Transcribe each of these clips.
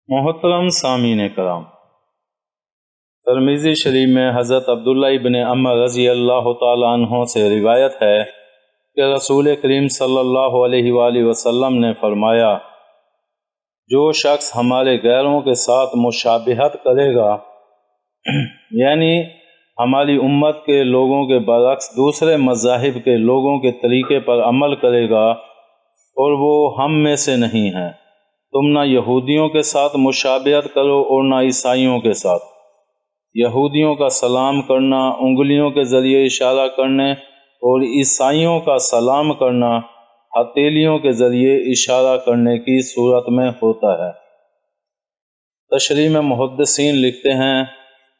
محترم سامعین کرام، ترمذی شریف میں حضرت عبداللہ ابن عمر رضی اللہ تعالیٰ عنہ سے روایت ہے کہ رسول کریم صلی اللہ علیہ وآلہ وسلم نے فرمایا، جو شخص ہمارے غیروں کے ساتھ مشابہت کرے گا، یعنی ہماری امت کے لوگوں کے برعکس دوسرے مذاہب کے لوگوں کے طریقے پر عمل کرے گا اور وہ ہم میں سے نہیں ہیں، تم نہ یہودیوں کے ساتھ مشابہت کرو اور نہ عیسائیوں کے ساتھ۔ یہودیوں کا سلام کرنا انگلیوں کے ذریعے اشارہ کرنے اور عیسائیوں کا سلام کرنا ہتھیلیوں کے ذریعے اشارہ کرنے کی صورت میں ہوتا ہے۔ تشریح میں محدثین لکھتے ہیں،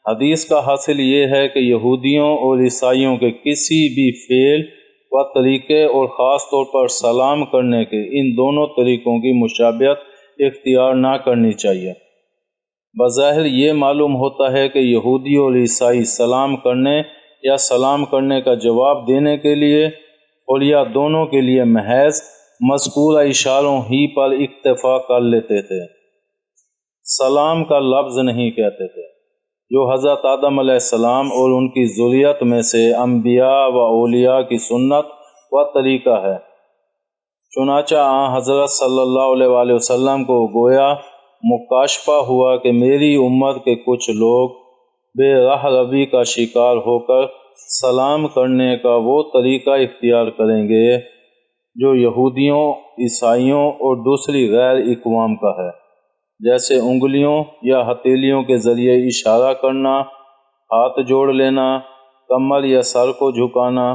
حدیث کا حاصل یہ ہے کہ یہودیوں اور عیسائیوں کے کسی بھی فعل و طریقے اور خاص طور پر سلام کرنے کے ان دونوں طریقوں کی مشابہت اختیار نہ کرنی چاہیے۔ بظاہر یہ معلوم ہوتا ہے کہ یہودی اور عیسائی سلام کرنے یا سلام کرنے کا جواب دینے کے لیے اور یا دونوں کے لیے محض مذکورہ اشاروں ہی پر اکتفا کر لیتے تھے، سلام کا لفظ نہیں کہتے تھے، جو حضرت آدم علیہ السلام اور ان کی ذریت میں سے انبیاء و اولیاء کی سنت و طریقہ ہے۔ چنانچہ حضرت صلی اللہ علیہ وآلہ وسلم کو گویا مکاشفہ ہوا کہ میری امت کے کچھ لوگ بے راہ روی کا شکار ہو کر سلام کرنے کا وہ طریقہ اختیار کریں گے جو یہودیوں، عیسائیوں اور دوسری غیر اقوام کا ہے، جیسے انگلیوں یا ہتھیلیوں کے ذریعے اشارہ کرنا، ہاتھ جوڑ لینا، کمر یا سر کو جھکانا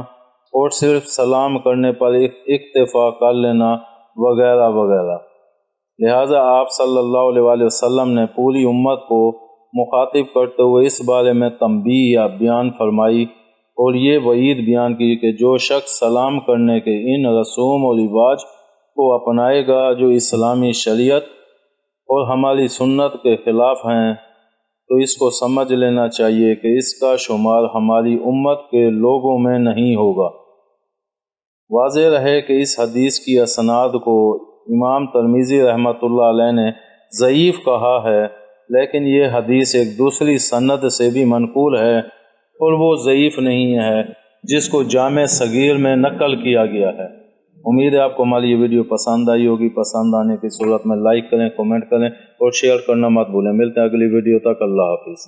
اور صرف سلام کرنے پر اکتفا کر لینا وغیرہ وغیرہ۔ لہذا آپ صلی اللہ علیہ وآلہ وسلم نے پوری امت کو مخاطب کرتے ہوئے اس بارے میں تنبیہ یا بیان فرمائی اور یہ وعید بیان کی کہ جو شخص سلام کرنے کے ان رسوم و رواج کو اپنائے گا جو اسلامی شریعت اور ہماری سنت کے خلاف ہیں، تو اس کو سمجھ لینا چاہیے کہ اس کا شمار ہماری امت کے لوگوں میں نہیں ہوگا۔ واضح رہے کہ اس حدیث کی اسناد کو امام ترمذی رحمۃ اللہ علیہ نے ضعیف کہا ہے، لیکن یہ حدیث ایک دوسری سند سے بھی منقول ہے اور وہ ضعیف نہیں ہے جس کو جامع صغیر میں نقل کیا گیا ہے۔ امید ہے آپ کو ہماری یہ ویڈیو پسند آئی ہوگی۔ پسند آنے کی صورت میں لائک کریں، کمنٹ کریں اور شیئر کرنا مت بھولیں۔ ملتے ہیں اگلی ویڈیو تک، اللہ حافظ۔